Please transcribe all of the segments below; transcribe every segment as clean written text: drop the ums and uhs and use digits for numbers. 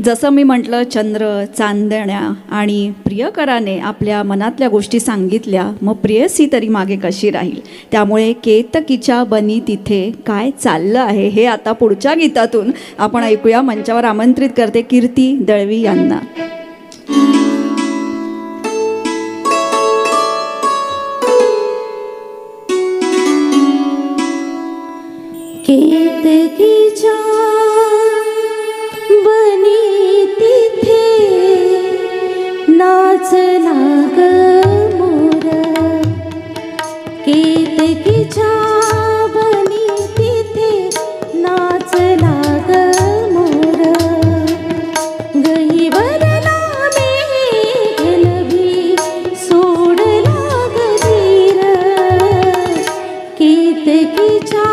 जसं मी म्हटलं, चंद्र, चांदण्या आणि प्रियकराने आपल्या मनातल्या गोष्टी सांगितल्या, मग प्रेयसी तरी मागे कशी राहील. त्यामुळे केतकीच्या बनी तिथे काय चाललं आहे हे आता पुढच्या गीतातून आपण ऐकूया. मंचावर आमंत्रित करते कीर्ती दळवी यांना. केतकीच्या बनी तिथे नाचला ग मोर. केतकीच्या बनी तिथे नाचला ग मोर. गहिवरला मेघनभी सोडला ग धीर. केतकीच्या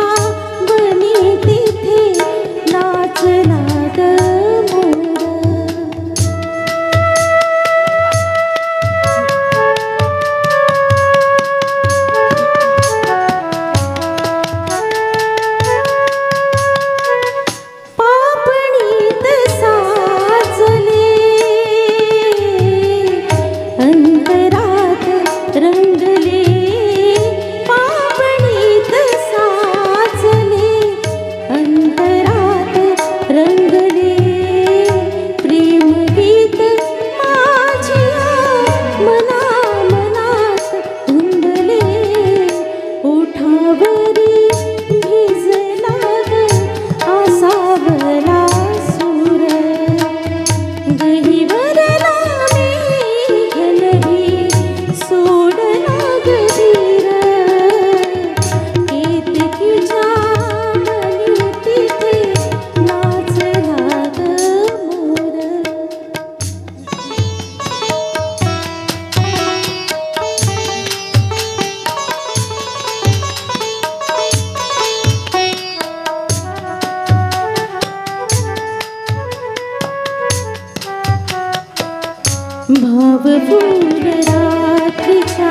भावपूर्ण रात्रीच्या